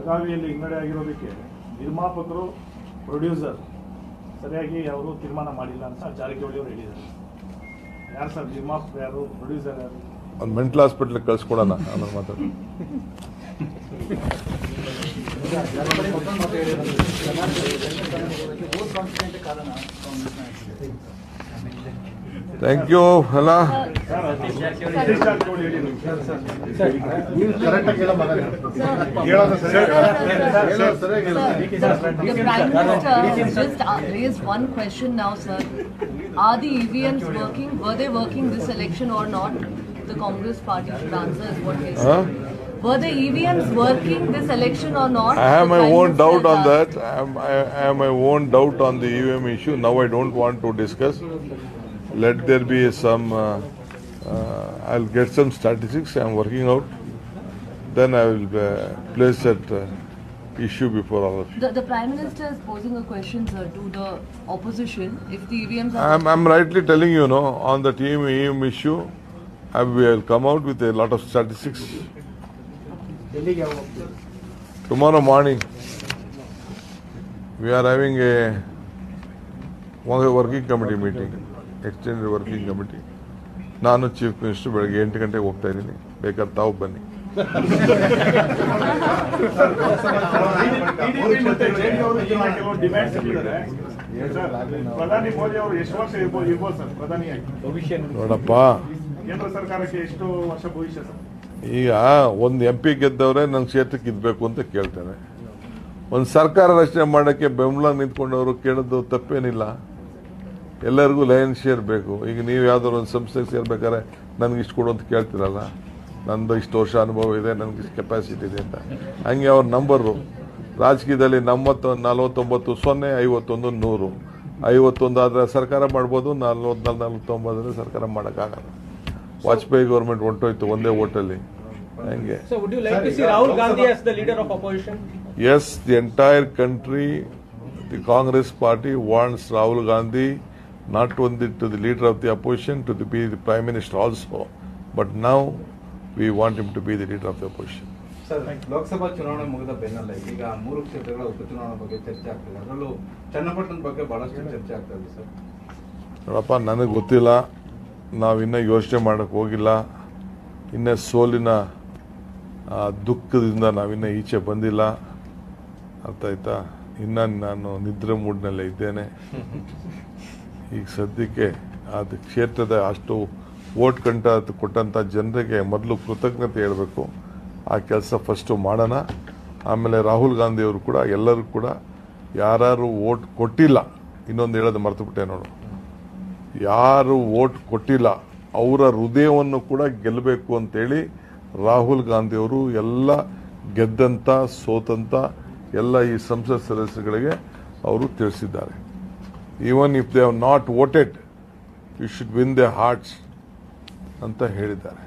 ಬೆಳಗಾವಿಯಲ್ಲಿ ಹಿನ್ನಡೆ ಆಗಿರೋದಕ್ಕೆ ನಿರ್ಮಾಪಕರು ಪ್ರೊಡ್ಯೂಸರ್ ಸರಿಯಾಗಿ ಅವರು ತೀರ್ಮಾನ ಮಾಡಿಲ್ಲ ಅಂತ ಜಾರಕಿಹೊಳಿ ಅವರು ಹೇಳಿದ್ದಾರೆ. ಯಾರು ಸರ್ ನಿರ್ಮಾಪಕರು, ಯಾರು ಪ್ರೊಡ್ಯೂಸರ್, ಯಾರು? ಒಂದು ಮೆಂಟಲ್ ಹಾಸ್ಪಿಟ್ಲಿಗೆ ಕಳ್ಸ್ಕೊಡೋಣ ಆಮೇಲೆ ಮಾತಾಡಿ. ಥ್ಯಾಂಕ್ ಯು ಎಲ್ಲ. The Prime Minister just raised one question now, sir. Are the EVMs working? Were they working this election or not? The Congress party should answer is what he said. Were the EVMs working this election or not? I have my own doubt on that. I have my own doubt on the EVM issue. Now I don't want to discuss. Let there be some, I'll get some statistics I am working out. Then I will place that issue before all of you. The Prime Minister is posing a question, sir, to the opposition. If the EVMs are... I'm rightly telling you, no, on the EVM issue, I will come out with a lot of statistics. Tomorrow morning, we are having a working committee meeting, extended working committee. ನಾನು chief minister ಬೆಳಗ್ಗೆ 8 ಗಂಟೆಗೆ ಹೋಗ್ತಾ ಇದ್ದೀನಿ, ಬೇಕಾದ್ರೆ ತಾವು ಬನ್ನಿ. ನೋಡಪ್ಪ, ಕೇಂದ್ರ ಸರ್ಕಾರಕ್ಕೆ ಎಷ್ಟು ವರ್ಷ ಭವಿಷ್ಯ ಸರ್? ಈಗ ಒಂದು MP ಗೆದ್ದವ್ರೆ ನನ್ನ ಕ್ಷೇತ್ರಕ್ಕೆ ಇದ್ಬೇಕು ಅಂತ ಕೇಳ್ತಾರೆ. ಒಂದು ಸರ್ಕಾರ ರಚನೆ ಮಾಡೋಕ್ಕೆ ಬೆಂಬಲ ನಿಂತ್ಕೊಂಡವರು ಕೇಳೋದು ತಪ್ಪೇನಿಲ್ಲ. ಎಲ್ಲರಿಗೂ ಲಯನ್ ಶೇರ್ ಬೇಕು. ಈಗ ನೀವು ಯಾವ್ದಾದ್ರು ಒಂದು ಸಂಸ್ಥೆಗೆ ಸೇರ್ಬೇಕಾದ್ರೆ ನನಗೆ ಇಷ್ಟು ಕೊಡು ಅಂತ ಕೇಳ್ತಿರಲ್ಲ. ನಂದು ಇಷ್ಟು ವರ್ಷ ಅನುಭವ ಇದೆ, ನನಗೆ ಇಷ್ಟು ಕೆಪಾಸಿಟಿ ಇದೆ ಅಂತ. ಹಂಗೆ ಅವ್ರ ನಂಬರು ರಾಜಕೀಯದಲ್ಲಿ 49 0 51 100. 51 ಆದರೆ ಸರ್ಕಾರ ಮಾಡ್ಬೋದು, 44 49 ಸರ್ಕಾರ ಮಾಡೋಕ್ಕಾಗಲ್ಲ. ವಾಜಪೇಯಿ ಗೌರ್ಮೆಂಟ್ ಹೊಂಟೋಯ್ತು ಒಂದೇ ಓಟಲ್ಲಿ. ಹಂಗೆ. So would you like to see Rahul Gandhi as the leader of opposition? Yes, the entire country, the Congress party wants Rahul Gandhi not only to the leader of the opposition, to be the Prime Minister also. But now we want him to be the leader of the opposition. Sir, Lok Sabha ಚುನಾವಣೆ ಮುಗಿದ ಬೆನ್ನಲ್ಲೇ ಈಗ 3 ಕ್ಷೇತ್ರಗಳ ಉಪಚುನಾವಣೆ ಬಗ್ಗೆ ಚರ್ಚೆ ಆಗ್ತಿದೆ. ಅದರಲ್ಲೂ ಚನ್ನಪಟ್ಟಣದ ಬಗ್ಗೆ ಬಹಳಷ್ಟು ಚರ್ಚೆ ಆಗ್ತಾ ಇದೆ ಸರ್. ನೋಡಪ್ಪ, ನನಗೆ ಗೊತ್ತಿಲ್ಲ. ನಾವಿನ್ನೂ ಯೋಚನೆ ಮಾಡೋಕ್ಕೆ ಹೋಗಿಲ್ಲ. ಇನ್ನೂ ಸೋಲಿನ ದುಃಖದಿಂದ ನಾವಿನ್ನೂ ಈಚೆ ಬಂದಿಲ್ಲ. ಅರ್ಥ ಆಯ್ತಾ? ಇನ್ನು ನಾನು ನಿದ್ರೆ ಮೂಡ್ನಲ್ಲೇ ಇದ್ದೇನೆ. ಈಗ ಸದ್ಯಕ್ಕೆ ಅದು ಕ್ಷೇತ್ರದ ಅಷ್ಟು ವೋಟ್ ಕೊಟ್ಟಂಥ ಜನರಿಗೆ ಮೊದಲು ಕೃತಜ್ಞತೆ ಹೇಳಬೇಕು. ಆ ಕೆಲಸ ಫಸ್ಟು ಮಾಡೋಣ. ಆಮೇಲೆ ರಾಹುಲ್ ಗಾಂಧಿ ಅವರು ಕೂಡ ಎಲ್ಲರೂ ಕೂಡ ಯಾರು ವೋಟ್ ಕೊಟ್ಟಿಲ್ಲ, ಇನ್ನೊಂದು ಹೇಳೋದು ಮರ್ತುಬಿಟ್ಟೆ ನೋಡು, ಯಾರು ವೋಟ್ ಕೊಟ್ಟಿಲ್ಲ ಅವರ ಹೃದಯವನ್ನು ಕೂಡ ಗೆಲ್ಲಬೇಕು ಅಂತೇಳಿ ರಾಹುಲ್ ಗಾಂಧಿಯವರು ಎಲ್ಲ ಗೆದ್ದಂಥ ಸೋತಂಥ ಎಲ್ಲ ಈ ಸಂಸತ್ ಸದಸ್ಯರುಗಳಿಗೆ ಅವರು ತಿಳಿಸಿದ್ದಾರೆ. Even if they have not voted, you should win the hearts ಅಂತ ಹೇಳಿದ್ದಾರೆ.